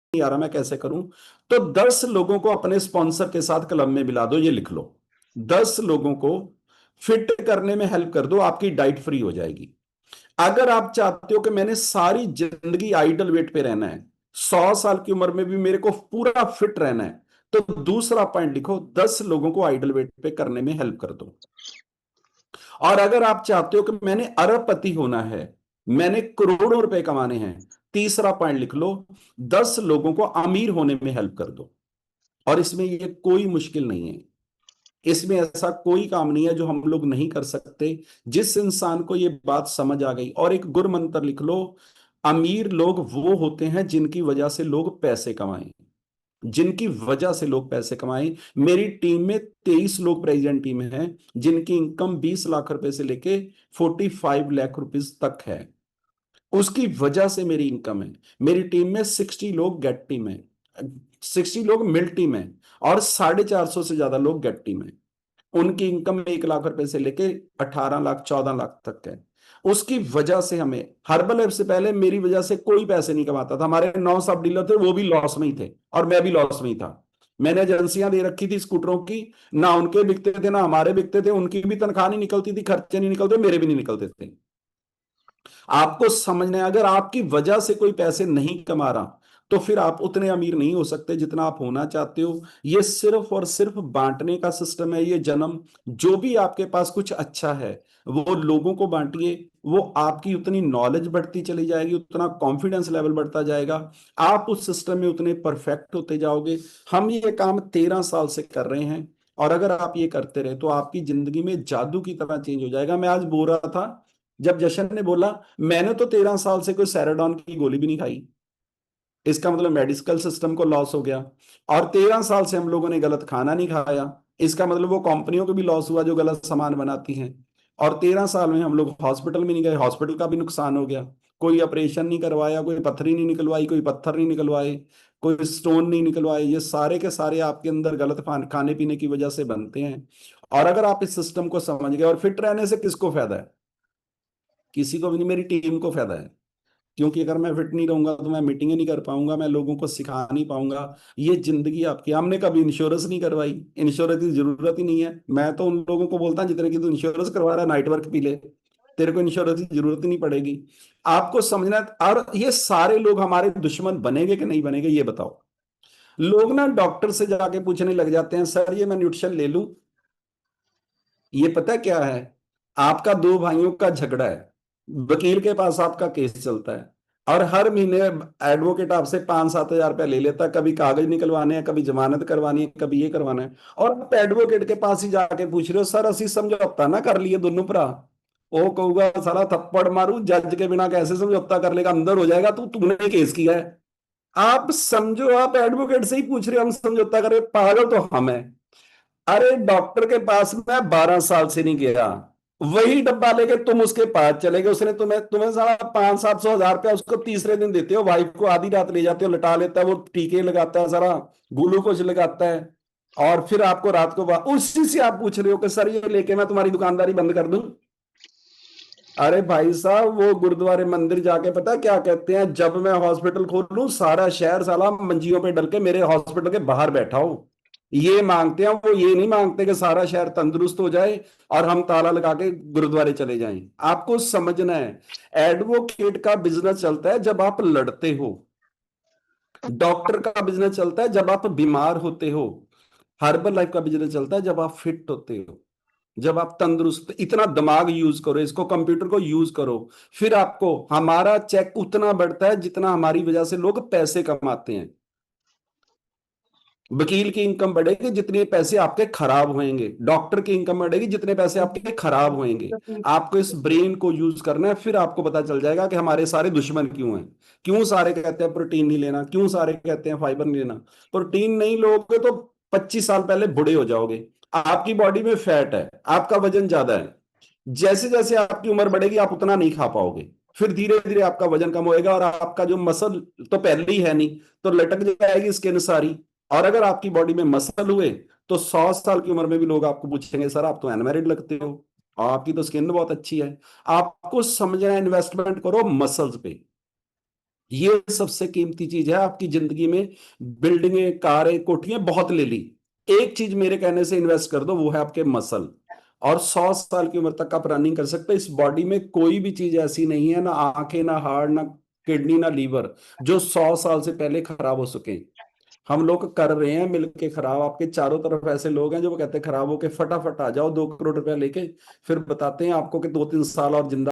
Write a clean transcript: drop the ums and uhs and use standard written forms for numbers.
नहीं आ रहा मैं कैसे करूं, तो 10 लोगों को अपने स्पॉन्सर के साथ क्लब में मिला दो, ये लिख लो। 10 लोगों को फिट करने में हेल्प कर दो, आपकी डाइट फ्री हो जाएगी। अगर आप चाहते हो कि मैंने सारी जिंदगी आइडल वेट पे रहना है, 100 साल की उम्र में भी मेरे को पूरा फिट रहना है, तो दूसरा पॉइंट लिखो, 10 लोगों को आइडल वेट पे करने में हेल्प कर दो। और अगर आप चाहते हो कि मैंने अरबपति होना है, मैंने करोड़ों रुपए कमाने हैं, तीसरा पॉइंट लिख लो, 10 लोगों को अमीर होने में हेल्प कर दो। और इसमें ये कोई मुश्किल नहीं है, इसमें ऐसा कोई काम नहीं है जो हम लोग नहीं कर सकते। जिस इंसान को ये बात समझ आ गई, और एक गुर मंत्र लिख लो, अमीर लोग वो होते हैं जिनकी वजह से लोग पैसे कमाएं, जिनकी वजह से लोग पैसे कमाएं। मेरी टीम में 23 लोग प्रेसिडेंट टीम हैं जिनकी इनकम 20 लाख रुपए से लेके 45 लाख रुपीज तक है, उसकी वजह से मेरी इनकम है। मेरी टीम में 60 लोग गेट टीम है, 60 लोग मिल टीम है, और 450 से ज्यादा लोग गेट टीम है। उनकी इनकम 1 लाख रुपए से लेके 18 लाख 14 लाख तक है। उसकी वजह से हमें, हर्बल ऐप से पहले मेरी वजह से कोई पैसे नहीं कमाता था, हमारे 9 सब डीलर थे, वो भी लॉस में ही थे और मैं भी लॉस में ही था। मैंने एजेंसियां दे रखी थी स्कूटरों की, ना उनके बिकते थे ना हमारे बिकते थे, उनकी भी तनख्वाह नहीं निकलती थी, खर्चे नहीं निकलते, मेरे भी नहीं निकलते थे। आपको समझना है, अगर आपकी वजह से कोई पैसे नहीं कमा रहा, तो फिर आप उतने अमीर नहीं हो सकते जितना आप होना चाहते हो। ये सिर्फ और सिर्फ बांटने का सिस्टम है ये जन्म। जो भी आपके पास कुछ अच्छा है वो लोगों को बांटिए, वो आपकी उतनी नॉलेज बढ़ती चली जाएगी, उतना कॉन्फिडेंस लेवल बढ़ता जाएगा, आप उस सिस्टम में उतने परफेक्ट होते जाओगे। हम ये काम 13 साल से कर रहे हैं, और अगर आप ये करते रहे तो आपकी जिंदगी में जादू की तरह चेंज हो जाएगा। मैं आज बोल रहा था, जब जशन ने बोला मैंने तो 13 साल से कोई सैराडॉन की गोली भी नहीं खाई, इसका मतलब मेडिकल सिस्टम को लॉस हो गया। और 13 साल से हम लोगों ने गलत खाना नहीं खाया, इसका मतलब वो कंपनियों को भी लॉस हुआ जो गलत सामान बनाती हैं। और 13 साल में हम लोग हॉस्पिटल में नहीं गए, हॉस्पिटल का भी नुकसान हो गया, कोई ऑपरेशन नहीं करवाया, कोई पथरी नहीं निकलवाई, कोई पत्थर नहीं निकलवाए, कोई स्टोन नहीं निकलवाए। ये सारे के सारे आपके अंदर गलत खाने पीने की वजह से बनते हैं। और अगर आप इस सिस्टम को समझ गए, और फिट रहने से किसको फायदा है? किसी को भी नहीं, मेरी टीम को फायदा है। क्योंकि अगर मैं फिट नहीं रहूंगा तो मैं मीटिंगें नहीं कर पाऊंगा, मैं लोगों को सिखा नहीं पाऊंगा। ये जिंदगी आपकी, हमने कभी इंश्योरेंस नहीं करवाई, इंश्योरेंस की जरूरत ही नहीं है। मैं तो उन लोगों को बोलता हूँ जितने की तू इंश्योरेंस करवा रहा है नाइट वर्क पी ले, तेरे को इंश्योरेंस की जरूरत ही नहीं पड़ेगी। आपको समझना है। और ये सारे लोग हमारे दुश्मन बनेंगे कि नहीं बनेंगे ये बताओ। लोग ना डॉक्टर से जाके पूछने लग जाते हैं, सर ये मैं न्यूट्रिशन ले लूं? ये पता क्या है? आपका दो भाइयों का झगड़ा है, वकील के पास आपका केस चलता है, और हर महीने एडवोकेट आपसे 5-7 हजार रुपया ले लेता है, कभी कागज निकलवाने हैं, कभी जमानत करवानी है, कभी ये करवाना है। और आप एडवोकेट के पास ही जाके पूछ रहे हो, सर असि समझौता ना कर लिए दोनों भरा? वो कहूंगा साला थप्पड़ मारू, जज के बिना कैसे समझौता कर लेगा, अंदर हो जाएगा तू, तूने केस किया है। आप समझो, आप एडवोकेट से ही पूछ रहे हो हम समझौता करें, पागल तो हम है। अरे डॉक्टर के पास मैं 12 साल से नहीं गया, वही डब्बा लेके तुम उसके पास चले गए, उसने तुम्हें तुम्हें सारा 500-700 हजार रुपया उसको तीसरे दिन देते हो, वाइफ को आधी रात ले जाते हो, लटा लेता है, वो टीके लगाता है, सारा ग्लूकोज लगाता है, और फिर आपको रात को उसी से आप पूछ रहे हो कि सर ये लेके मैं तुम्हारी दुकानदारी बंद कर दूं? अरे भाई साहब, वो गुरुद्वारे मंदिर जाके पता है क्या कहते हैं, जब मैं हॉस्पिटल खोलूं सारा शहर साला मंजियों पे डल के मेरे हॉस्पिटल के बाहर बैठा हो, ये मांगते हैं। वो ये नहीं मांगते कि सारा शहर तंदुरुस्त हो जाए और हम ताला लगा के गुरुद्वारे चले जाएं। आपको समझना है, एडवोकेट का बिजनेस चलता है जब आप लड़ते हो, डॉक्टर का बिजनेस चलता है जब आप बीमार होते हो, हर्बल लाइफ का बिजनेस चलता है जब आप फिट होते हो, जब आप तंदुरुस्त। इतना दिमाग यूज करो, इसको कंप्यूटर को यूज करो, फिर आपको हमारा चेक उतना बढ़ता है जितना हमारी वजह से लोग पैसे कमाते हैं। वकील की इनकम बढ़ेगी जितने पैसे आपके खराब होंगे, डॉक्टर की इनकम बढ़ेगी जितने पैसे आपके खराब होंगे। आपको इस ब्रेन को यूज करना है, फिर आपको पता चल जाएगा कि हमारे सारे दुश्मन क्यों हैं। क्यों सारे कहते हैं प्रोटीन नहीं लेना, क्यों सारे कहते हैं फाइबर नहीं लेना? प्रोटीन नहीं लोगे तो 25 साल पहले बूढ़े हो जाओगे। आपकी बॉडी में फैट है, आपका वजन ज्यादा है, जैसे जैसे आपकी उम्र बढ़ेगी आप उतना नहीं खा पाओगे, फिर धीरे धीरे आपका वजन कम होएगा, और आपका जो मसल तो पहले ही है नहीं, तो लटक जाएगी स्किन सारी। और अगर आपकी बॉडी में मसल हुए तो 100 साल की उम्र में भी लोग आपको पूछेंगे, सर आप तो अनमैरिड लगते हो, और आपकी तो स्किन बहुत अच्छी है। आपको समझना है, इन्वेस्टमेंट करो मसल्स पे। ये सबसे कीमती चीज है आपकी जिंदगी में। बिल्डिंगें, कारें, कोठियां बहुत ले ली, एक चीज मेरे कहने से इन्वेस्ट कर दो, वो है आपके मसल। और 100 साल की उम्र तक आप रनिंग कर सकते हैं। इस बॉडी में कोई भी चीज ऐसी नहीं है, ना आंखें, ना हार्ट, ना किडनी, ना लीवर, जो 100 साल से पहले खराब हो सके। हम लोग कर रहे हैं मिलके खराब। आपके चारों तरफ ऐसे लोग हैं जो वो कहते हैं खराब होके फटाफट आ जाओ 2 करोड़ रुपया लेके, फिर बताते हैं आपको कि 2-3 साल और जिंदा